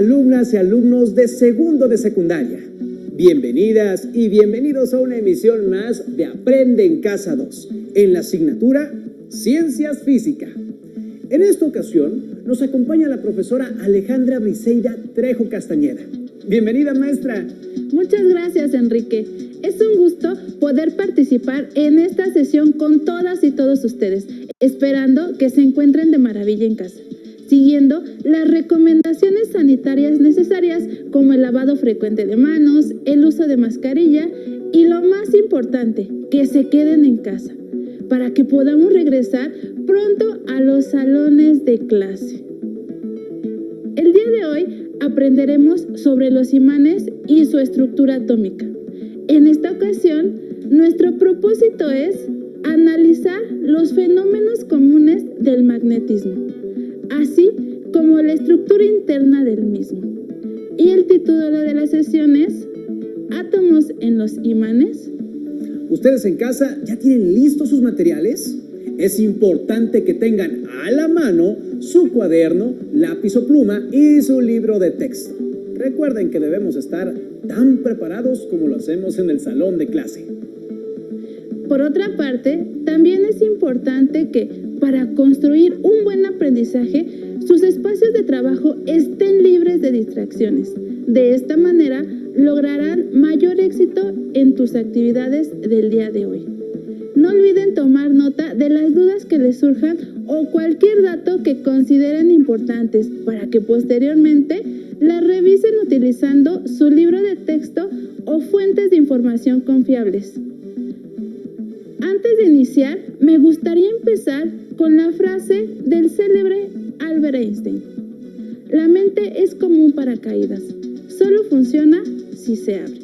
alumnas y alumnos de segundo de secundaria. Bienvenidas y bienvenidos a una emisión más de Aprende en Casa 2, en la asignatura Ciencias Física. En esta ocasión nos acompaña la profesora Alejandra Briseida Trejo Castañeda. Bienvenida, maestra. Muchas gracias, Enrique. Es un gusto poder participar en esta sesión con todas y todos ustedes, esperando que se encuentren de maravilla en casa, siguiendo las recomendaciones sanitarias necesarias como el lavado frecuente de manos, el uso de mascarilla y lo más importante, que se queden en casa, para que podamos regresar pronto a los salones de clase. El día de hoy aprenderemos sobre los imanes y su estructura atómica. En esta ocasión, nuestro propósito es analizar los fenómenos comunes del magnetismo, así como la estructura interna del mismo. Y el título de la sesión es ¿Átomos en los imanes? ¿Ustedes en casa ya tienen listos sus materiales? Es importante que tengan a la mano su cuaderno, lápiz o pluma y su libro de texto. Recuerden que debemos estar tan preparados como lo hacemos en el salón de clase. Por otra parte, también es importante que para construir un buen aprendizaje, sus espacios de trabajo estén libres de distracciones. De esta manera, lograrán mayor éxito en tus actividades del día de hoy. No olviden tomar nota de las dudas que les surjan o cualquier dato que consideren importantes para que posteriormente las revisen utilizando su libro de texto o fuentes de información confiables. Antes de iniciar, me gustaría empezar con la frase del célebre Albert Einstein. La mente es como un paracaídas, solo funciona si se abre.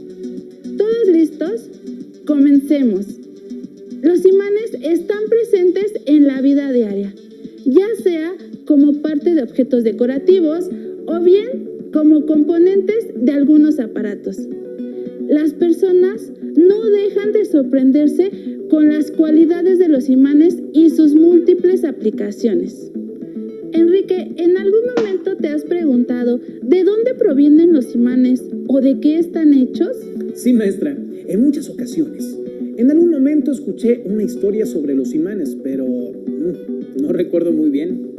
¿Todos listos? Comencemos. Los imanes están presentes en la vida diaria, ya sea como parte de objetos decorativos o bien como componentes de algunos aparatos. Las personas no dejan de sorprenderse con las cualidades de los imanes y sus múltiples aplicaciones. Enrique, ¿en algún momento te has preguntado de dónde provienen los imanes o de qué están hechos? Sí, maestra, en muchas ocasiones. En algún momento escuché una historia sobre los imanes, pero no recuerdo muy bien.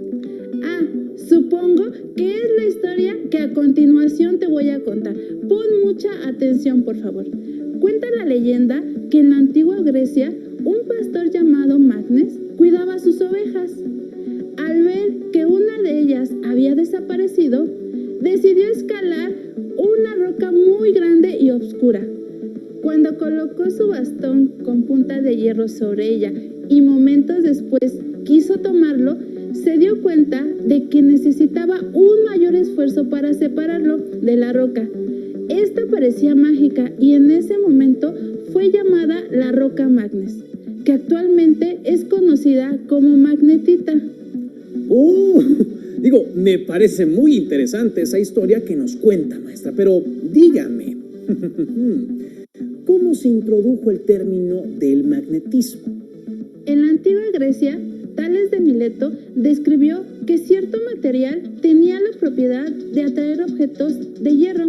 Supongo que es la historia que a continuación te voy a contar. Pon mucha atención, por favor. Cuenta la leyenda que en la antigua Grecia, un pastor llamado Magnes cuidaba sus ovejas. Al ver que una de ellas había desaparecido, decidió escalar una roca muy grande y oscura. Cuando colocó su bastón con punta de hierro sobre ella y momentos después quiso tomarlo, se dio cuenta de que necesitaba un mayor esfuerzo para separarlo de la roca. Esta parecía mágica y en ese momento fue llamada la roca Magnes, que actualmente es conocida como magnetita. Me parece muy interesante esa historia que nos cuenta, maestra, pero dígame, ¿cómo se introdujo el término del magnetismo? En la antigua Grecia, Tales de Mileto describió que cierto material tenía la propiedad de atraer objetos de hierro.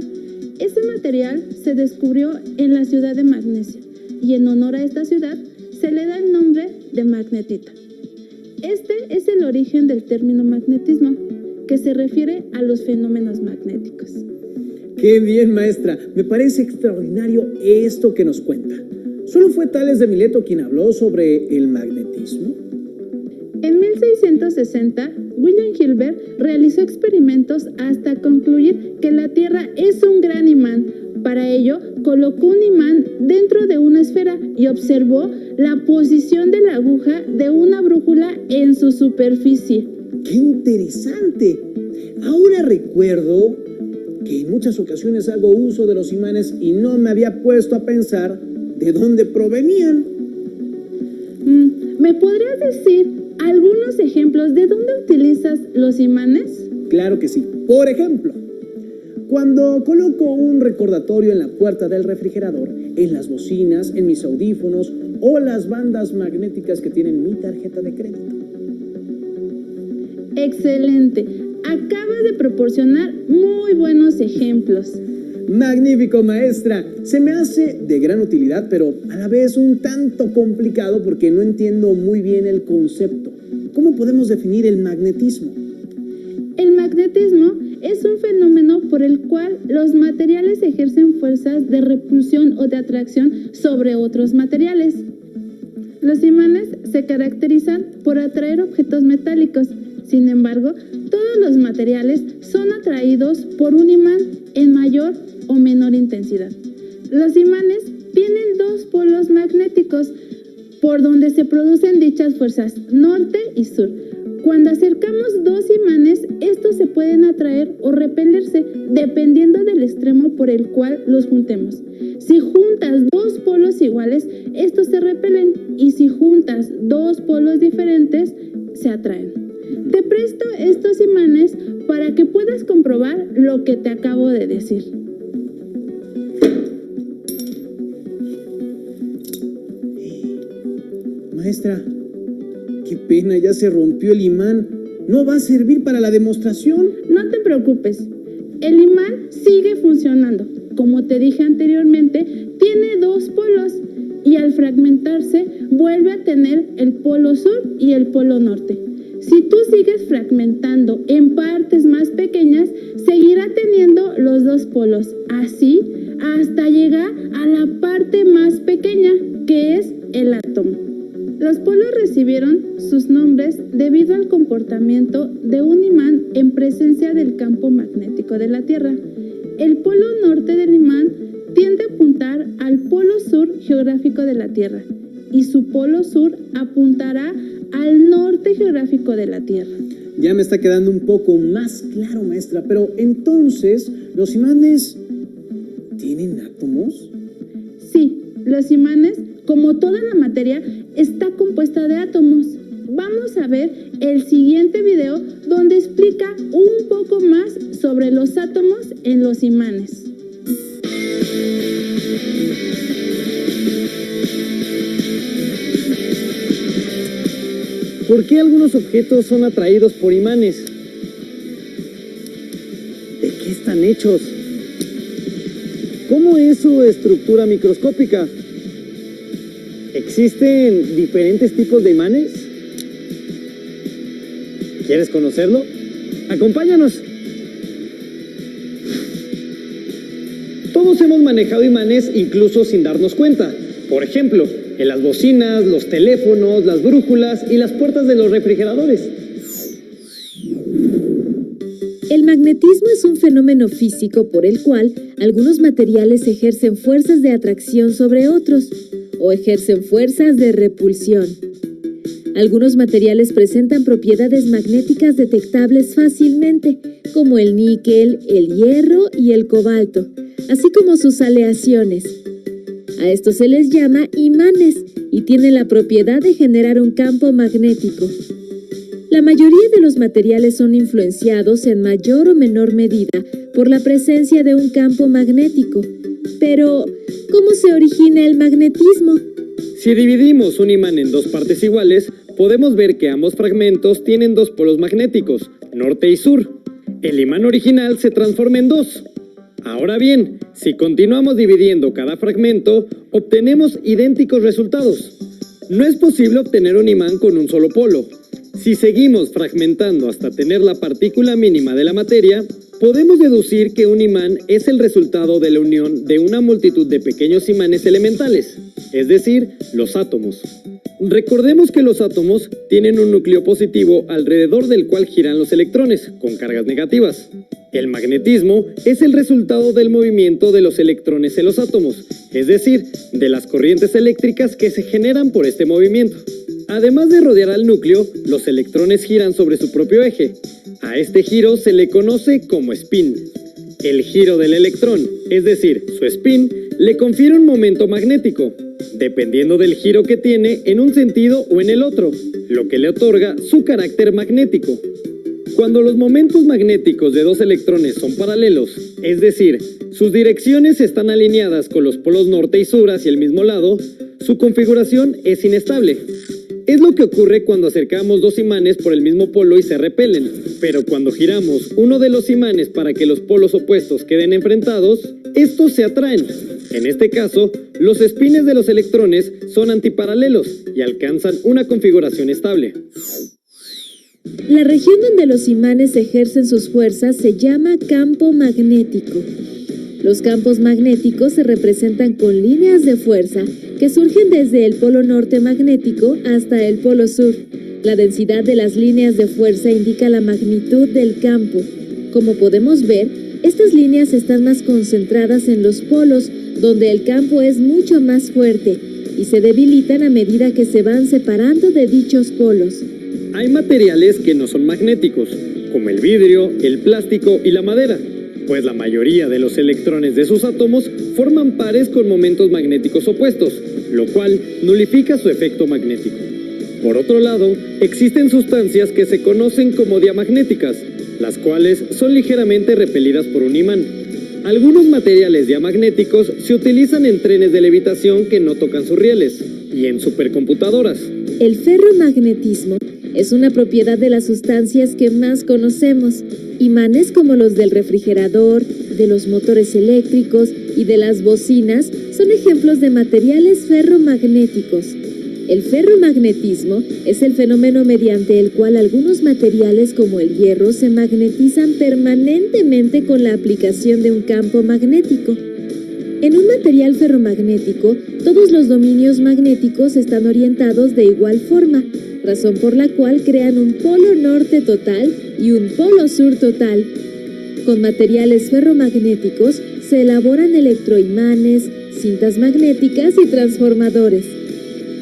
Ese material se descubrió en la ciudad de Magnesia y en honor a esta ciudad se le da el nombre de magnetita. Este es el origen del término magnetismo, que se refiere a los fenómenos magnéticos. ¡Qué bien, maestra! Me parece extraordinario esto que nos cuenta. ¿Solo fue Tales de Mileto quien habló sobre el magnetismo? En 1660, William Hilbert realizó experimentos hasta concluir que la Tierra es un gran imán. Para ello, colocó un imán dentro de una esfera y observó la posición de la aguja de una brújula en su superficie. ¡Qué interesante! Ahora recuerdo que en muchas ocasiones hago uso de los imanes y no me había puesto a pensar de dónde provenían. ¿Me podrías decir algunos ejemplos de dónde utilizas los imanes? Claro que sí. Por ejemplo, cuando coloco un recordatorio en la puerta del refrigerador, en las bocinas, en mis audífonos o las bandas magnéticas que tienen mi tarjeta de crédito. Excelente. Acabas acabas de proporcionar muy buenos ejemplos. Magnífico, maestra. Se me hace de gran utilidad, pero a la vez un tanto complicado porque no entiendo muy bien el concepto. ¿Cómo podemos definir el magnetismo? El magnetismo es un fenómeno por el cual los materiales ejercen fuerzas de repulsión o de atracción sobre otros materiales. Los imanes se caracterizan por atraer objetos metálicos. Sin embargo, todos los materiales son atraídos por un imán en mayor o menor intensidad. Los imanes tienen dos polos magnéticos por donde se producen dichas fuerzas, norte y sur. Cuando acercamos dos imanes, estos se pueden atraer o repelerse dependiendo del extremo por el cual los juntemos. Si juntas dos polos iguales, estos se repelen, y si juntas dos polos diferentes, se atraen. Te presto estos imanes para que puedas comprobar lo que te acabo de decir. Maestra, qué pena, ya se rompió el imán. ¿No va a servir para la demostración? No te preocupes, el imán sigue funcionando. Como te dije anteriormente, tiene dos polos y al fragmentarse vuelve a tener el polo sur y el polo norte. Si tú sigues fragmentando en partes más pequeñas, seguirá teniendo los dos polos, así hasta llegar a la parte más pequeña, que es el átomo. Los polos recibieron sus nombres debido al comportamiento de un imán en presencia del campo magnético de la Tierra. El polo norte del imán tiende a apuntar al polo sur geográfico de la Tierra y su polo sur apuntará al norte geográfico de la Tierra. Ya me está quedando un poco más claro, maestra, pero entonces, ¿los imanes tienen átomos? Sí, los imanes, como toda la materia, está compuesta de átomos. Vamos a ver el siguiente video donde explica un poco más sobre los átomos en los imanes. ¿Por qué algunos objetos son atraídos por imanes? ¿De qué están hechos? ¿Cómo es su estructura microscópica? ¿Existen diferentes tipos de imanes? ¿Quieres conocerlo? ¡Acompáñanos! Todos hemos manejado imanes incluso sin darnos cuenta. Por ejemplo, en las bocinas, los teléfonos, las brújulas y las puertas de los refrigeradores. El magnetismo es un fenómeno físico por el cual algunos materiales ejercen fuerzas de atracción sobre otros o ejercen fuerzas de repulsión. Algunos materiales presentan propiedades magnéticas detectables fácilmente, como el níquel, el hierro y el cobalto, así como sus aleaciones. A estos se les llama imanes y tienen la propiedad de generar un campo magnético. La mayoría de los materiales son influenciados en mayor o menor medida por la presencia de un campo magnético. Pero, ¿cómo se origina el magnetismo? Si dividimos un imán en dos partes iguales, podemos ver que ambos fragmentos tienen dos polos magnéticos, norte y sur. El imán original se transforma en dos. Ahora bien, si continuamos dividiendo cada fragmento, obtenemos idénticos resultados. No es posible obtener un imán con un solo polo. Si seguimos fragmentando hasta tener la partícula mínima de la materia, podemos deducir que un imán es el resultado de la unión de una multitud de pequeños imanes elementales, es decir, los átomos. Recordemos que los átomos tienen un núcleo positivo alrededor del cual giran los electrones, con cargas negativas. El magnetismo es el resultado del movimiento de los electrones en los átomos, es decir, de las corrientes eléctricas que se generan por este movimiento. Además de rodear al núcleo, los electrones giran sobre su propio eje. A este giro se le conoce como spin. El giro del electrón, es decir, su spin, le confiere un momento magnético, dependiendo del giro que tiene en un sentido o en el otro, lo que le otorga su carácter magnético. Cuando los momentos magnéticos de dos electrones son paralelos, es decir, sus direcciones están alineadas con los polos norte y sur hacia el mismo lado, su configuración es inestable. Es lo que ocurre cuando acercamos dos imanes por el mismo polo y se repelen, pero cuando giramos uno de los imanes para que los polos opuestos queden enfrentados, estos se atraen. En este caso, los espines de los electrones son antiparalelos y alcanzan una configuración estable. La región donde los imanes ejercen sus fuerzas se llama campo magnético. Los campos magnéticos se representan con líneas de fuerza que surgen desde el polo norte magnético hasta el polo sur. La densidad de las líneas de fuerza indica la magnitud del campo. Como podemos ver, estas líneas están más concentradas en los polos, donde el campo es mucho más fuerte, y se debilitan a medida que se van separando de dichos polos. Hay materiales que no son magnéticos, como el vidrio, el plástico y la madera, pues la mayoría de los electrones de sus átomos forman pares con momentos magnéticos opuestos, lo cual nulifica su efecto magnético. Por otro lado, existen sustancias que se conocen como diamagnéticas, las cuales son ligeramente repelidas por un imán. Algunos materiales diamagnéticos se utilizan en trenes de levitación que no tocan sus rieles y en supercomputadoras. El ferromagnetismo es una propiedad de las sustancias que más conocemos. Imanes como los del refrigerador, de los motores eléctricos y de las bocinas son ejemplos de materiales ferromagnéticos. El ferromagnetismo es el fenómeno mediante el cual algunos materiales como el hierro se magnetizan permanentemente con la aplicación de un campo magnético. En un material ferromagnético, todos los dominios magnéticos están orientados de igual forma, razón por la cual crean un polo norte total y un polo sur total. Con materiales ferromagnéticos se elaboran electroimanes, cintas magnéticas y transformadores.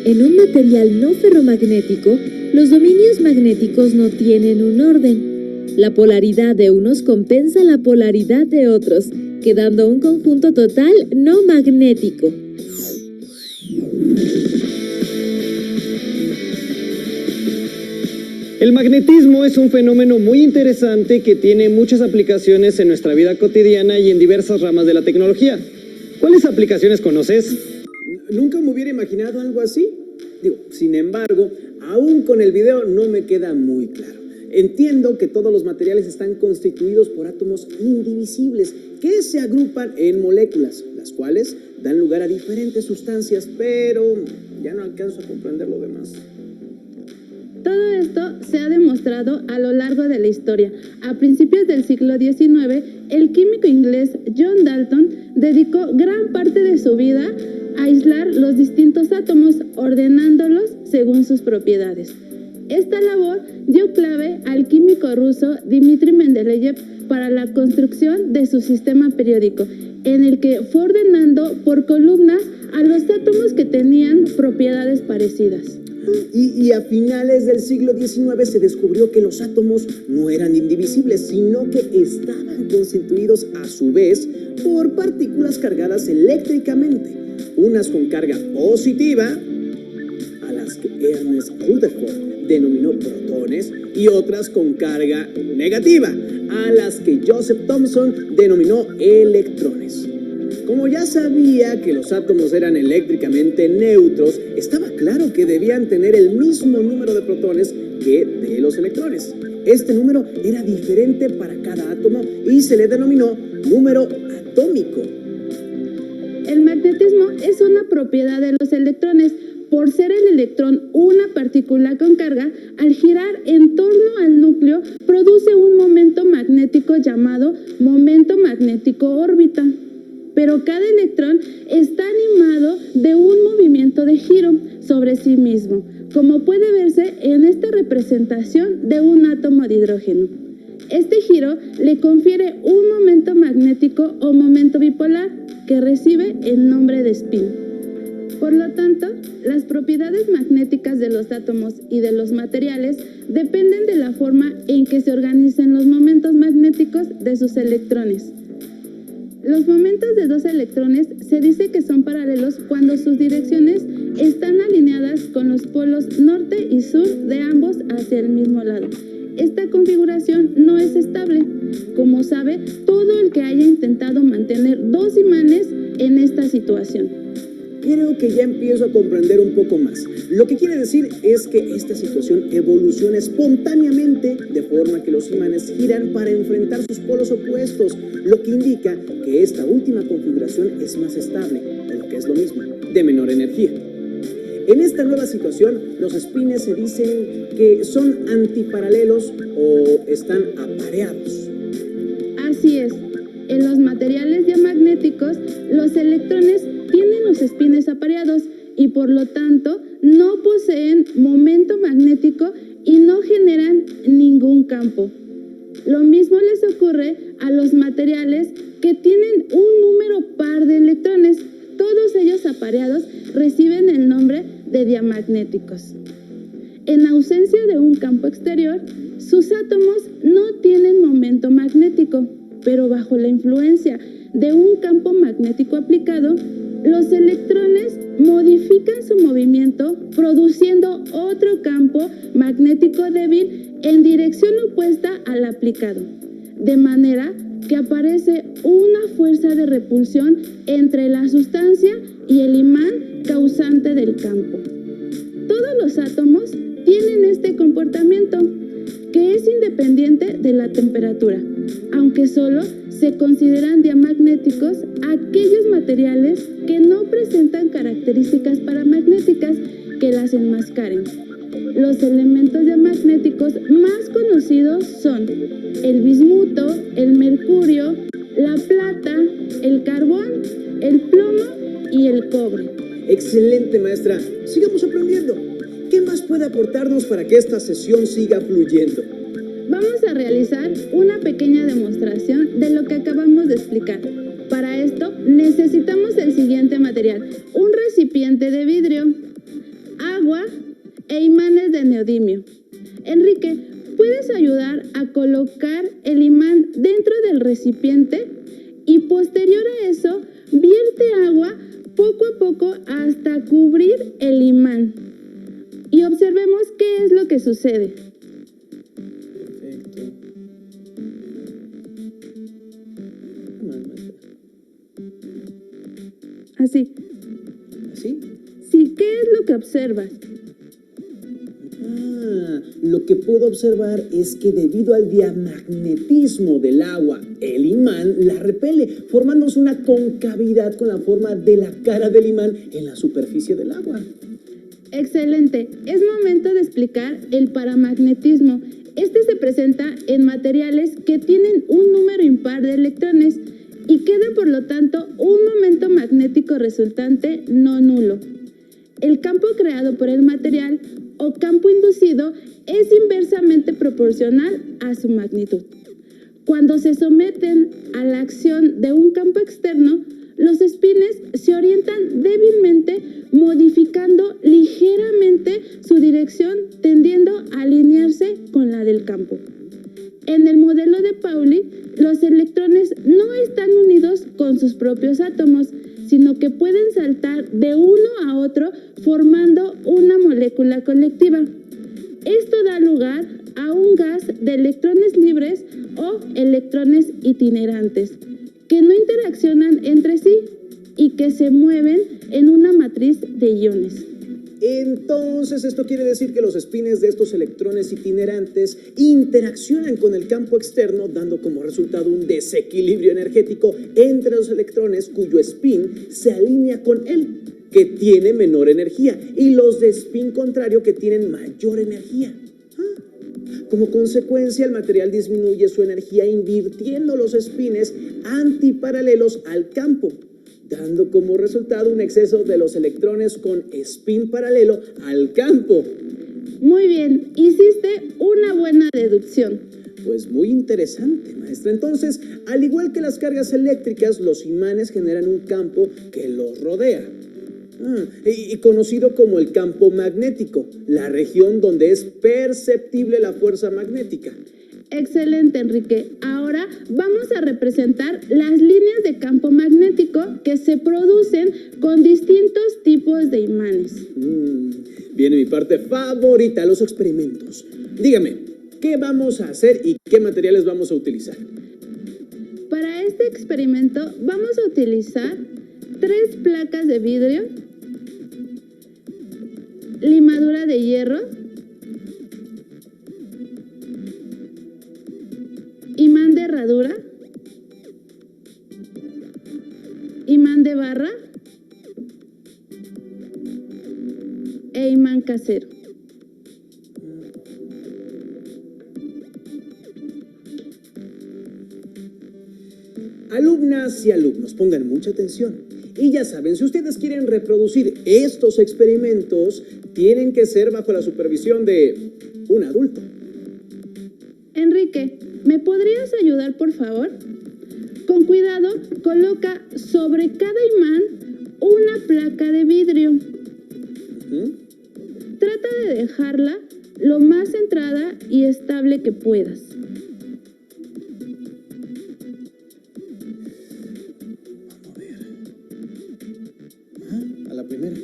En un material no ferromagnético, los dominios magnéticos no tienen un orden. La polaridad de unos compensa la polaridad de otros, quedando un conjunto total no magnético. El magnetismo es un fenómeno muy interesante que tiene muchas aplicaciones en nuestra vida cotidiana y en diversas ramas de la tecnología. ¿Cuáles aplicaciones conoces? Nunca me hubiera imaginado algo así. Sin embargo, aún con el video no me queda muy claro. Entiendo que todos los materiales están constituidos por átomos indivisibles que se agrupan en moléculas, las cuales dan lugar a diferentes sustancias, pero ya no alcanzo a comprender lo demás. Todo esto se ha demostrado a lo largo de la historia. A principios del siglo XIX, el químico inglés John Dalton dedicó gran parte de su vida a aislar los distintos átomos, ordenándolos según sus propiedades. Esta labor dio clave al químico ruso Dmitri Mendeleev para la construcción de su sistema periódico, en el que fue ordenando por columnas a los átomos que tenían propiedades parecidas. Y a finales del siglo XIX se descubrió que los átomos no eran indivisibles, sino que estaban constituidos a su vez por partículas cargadas eléctricamente, unas con carga positiva, a las que Ernest Rutherford denominó protones, y otras con carga negativa, a las que Joseph Thomson denominó electrones. Como ya sabía que los átomos eran eléctricamente neutros, estaba claro que debían tener el mismo número de protones que de los electrones. Este número era diferente para cada átomo y se le denominó número atómico. El magnetismo es una propiedad de los electrones. Por ser el electrón una partícula con carga, al girar en torno al núcleo, produce un momento magnético llamado momento magnético órbita. Pero cada electrón está animado de un movimiento de giro sobre sí mismo, como puede verse en esta representación de un átomo de hidrógeno. Este giro le confiere un momento magnético o momento bipolar que recibe el nombre de spin. Por lo tanto, las propiedades magnéticas de los átomos y de los materiales dependen de la forma en que se organicen los momentos magnéticos de sus electrones. Los momentos de dos electrones se dice que son paralelos cuando sus direcciones están alineadas con los polos norte y sur de ambos hacia el mismo lado. Esta configuración no es estable. Como sabe, todo el que haya intentado mantener dos imanes en esta situación. Creo que ya empiezo a comprender un poco más. Lo que quiere decir es que esta situación evoluciona espontáneamente de forma que los imanes giran para enfrentar sus polos opuestos, lo que indica que esta última configuración es más estable, o lo que es lo mismo, de menor energía. En esta nueva situación, los espines se dicen que son antiparalelos o están apareados. Así es. En los materiales diamagnéticos, los electrones tienen los espines apareados y por lo tanto no poseen momento magnético y no generan ningún campo. Lo mismo les ocurre a los materiales que tienen un número par de electrones. Todos ellos apareados reciben el nombre de diamagnéticos. En ausencia de un campo exterior, sus átomos no tienen momento magnético, pero bajo la influencia de un campo magnético aplicado, los electrones modifican su movimiento produciendo otro campo magnético débil en dirección opuesta al aplicado, de manera que aparece una fuerza de repulsión entre la sustancia y el imán causante del campo. Todos los átomos tienen este comportamiento, que es independiente de la temperatura, aunque solo se consideran diamagnéticos aquellos materiales que no presentan características paramagnéticas que las enmascaren. Los elementos diamagnéticos más conocidos son el bismuto, el mercurio, la plata, el carbón, el plomo y el cobre. Excelente, maestra. Sigamos aprendiendo. ¿Qué más puede aportarnos para que esta sesión siga fluyendo? Vamos a realizar una pequeña demostración de lo que acabamos de explicar. Para esto necesitamos el siguiente material: un recipiente de vidrio, agua e imanes de neodimio. Enrique, ¿puedes ayudar a colocar el imán dentro del recipiente? Y posterior a eso, vierte agua poco a poco hasta cubrir el imán. Y observemos qué es lo que sucede. Así. ¿Así? Sí, ¿qué es lo que observas? Lo que puedo observar es que debido al diamagnetismo del agua, el imán la repele, formándose una concavidad con la forma de la cara del imán en la superficie del agua. Excelente. Es momento de explicar el paramagnetismo. Este se presenta en materiales que tienen un número impar de electrones y queda por lo tanto un momento magnético resultante no nulo. El campo creado por el material o campo inducido es inversamente proporcional a su magnitud. Cuando se someten a la acción de un campo externo, los espines se orientan débilmente, modificando ligeramente su dirección, tendiendo a alinearse con la del campo. En el modelo de Pauli, los electrones no están unidos con sus propios átomos, sino que pueden saltar de uno a otro formando una molécula colectiva. Esto da lugar a un gas de electrones libres o electrones itinerantes, que no interaccionan entre sí y que se mueven en una matriz de iones. Entonces, esto quiere decir que los espines de estos electrones itinerantes interaccionan con el campo externo, dando como resultado un desequilibrio energético entre los electrones cuyo spin se alinea con él, que tiene menor energía, y los de spin contrario que tienen mayor energía. Como consecuencia, el material disminuye su energía invirtiendo los espines antiparalelos al campo, dando como resultado un exceso de los electrones con spin paralelo al campo. Muy bien, hiciste una buena deducción. Pues muy interesante, maestra. Entonces, al igual que las cargas eléctricas, los imanes generan un campo que los rodea. Y conocido como el campo magnético, la región donde es perceptible la fuerza magnética. Excelente, Enrique. Ahora vamos a representar las líneas de campo magnético que se producen con distintos tipos de imanes. Viene mi parte favorita, los experimentos. Dígame, ¿qué vamos a hacer y qué materiales vamos a utilizar? Para este experimento vamos a utilizar 3 placas de vidrio limadura de hierro, imán de herradura, imán de barra e imán casero. Alumnas y alumnos, pongan mucha atención. Y ya saben, si ustedes quieren reproducir estos experimentos, tienen que ser bajo la supervisión de un adulto. Enrique, ¿me podrías ayudar, por favor? Con cuidado, coloca sobre cada imán una placa de vidrio. Trata de dejarla lo más centrada y estable que puedas. Vamos a ver. A la primera.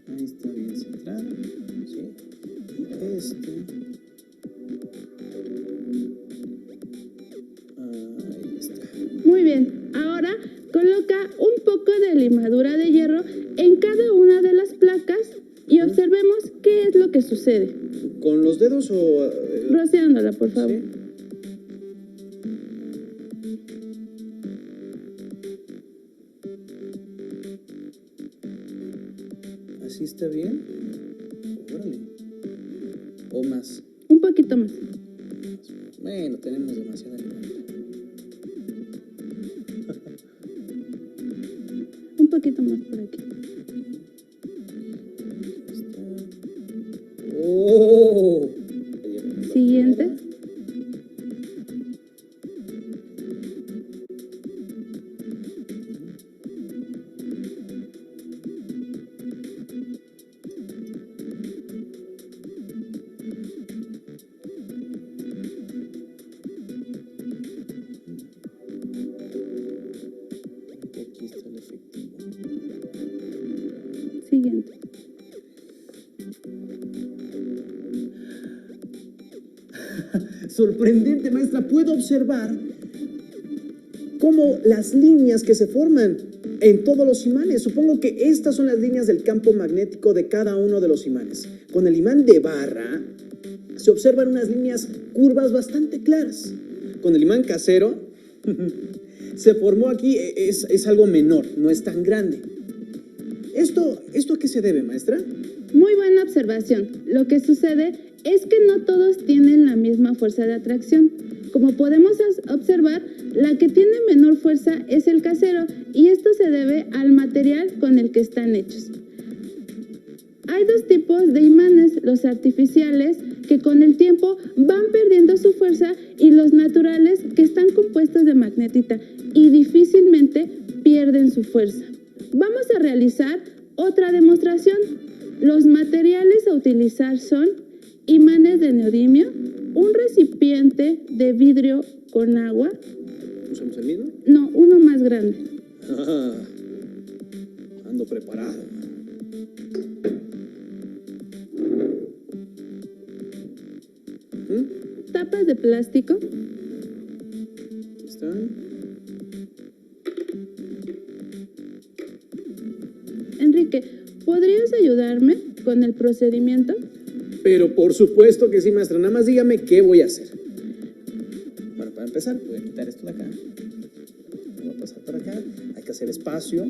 Ahí está bien centrado. Sí. Ahí está. Muy bien, ahora coloca un poco de limadura de hierro en cada una de las placas y observemos qué es lo que sucede. ¿Con los dedos o...? Rociándola, por favor. Sí. ¿Así está bien? Órale. ¿O más? Un poquito más. Bueno, tenemos demasiada limón. Un poquito más por aquí. ¡Oh! Siguiente. Aquí está el efectivo. Siguiente. Sorprendente, maestra. Puedo observar cómo las líneas que se forman en todos los imanes. Supongo que estas son las líneas del campo magnético de cada uno de los imanes. Con el imán de barra se observan unas líneas curvas bastante claras. Con el imán casero se formó aquí, es algo menor, no es tan grande. ¿Esto a qué se debe, maestra? Muy buena observación. Lo que sucede es que no todos tienen la misma fuerza de atracción. Como podemos observar, la que tiene menor fuerza es el casero y esto se debe al material con el que están hechos. Hay dos tipos de imanes, los artificiales, que con el tiempo van perdiendo su fuerza, y los naturales, que están compuestos de magnetita y difícilmente pierden su fuerza. Vamos a realizar otra demostración. Los materiales a utilizar son imanes de neodimio, un recipiente de vidrio con agua. ¿Usamos el mismo? No, uno más grande. Ando preparado. Tapas de plástico, Aquí están. Enrique, ¿podrías ayudarme con el procedimiento? Pero por supuesto que sí, maestra. Nada más dígame qué voy a hacer. Bueno, para empezar, voy a quitar esto de acá. Voy a pasar por acá. Hay que hacer espacio.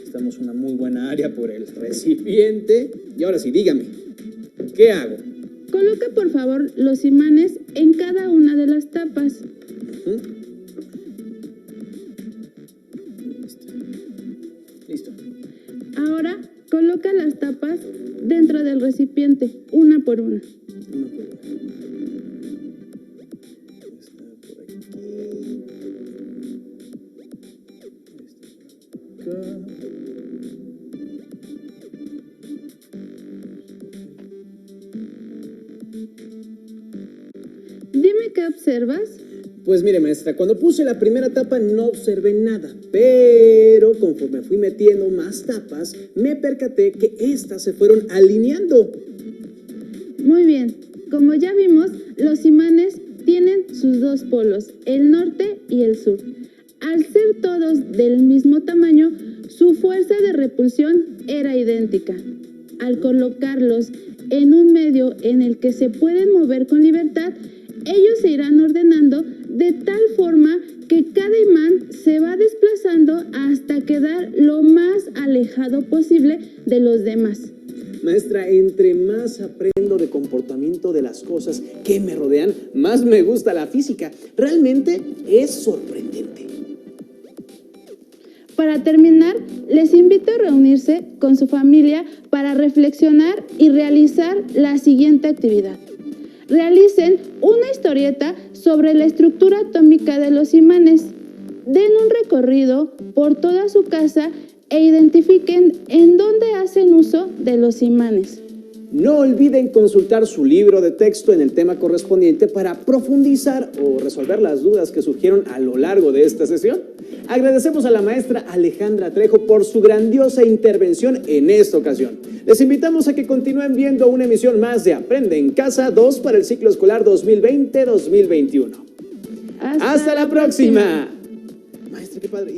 Estamos en una muy buena área por el recipiente. Y ahora sí, dígame, ¿qué hago? Coloca, por favor, los imanes en cada una de las tapas. Listo. Ahora, coloca las tapas dentro del recipiente, una por una. Una por una. Está por aquí. Está por acá. Dime qué observas. Pues mire, maestra, cuando puse la primera tapa no observé nada, pero conforme fui metiendo más tapas, me percaté que estas se fueron alineando. Muy bien, como ya vimos, los imanes tienen sus dos polos, el norte y el sur. Al ser todos del mismo tamaño, su fuerza de repulsión era idéntica. Al colocarlos en un medio en el que se pueden mover con libertad, ellos se irán ordenando de tal forma que cada imán se va desplazando hasta quedar lo más alejado posible de los demás. Maestra, entre más aprendo de comportamiento de las cosas que me rodean, más me gusta la física. Realmente es sorprendente. Para terminar, les invito a reunirse con su familia para reflexionar y realizar la siguiente actividad. Realicen una historieta sobre la estructura atómica de los imanes. Den un recorrido por toda su casa e identifiquen en dónde hacen uso de los imanes. No olviden consultar su libro de texto en el tema correspondiente para profundizar o resolver las dudas que surgieron a lo largo de esta sesión. Agradecemos a la maestra Alejandra Trejo por su grandiosa intervención en esta ocasión. Les invitamos a que continúen viendo una emisión más de Aprende en Casa 2 para el ciclo escolar 2020-2021. ¡Hasta la próxima! Maestra, qué padre.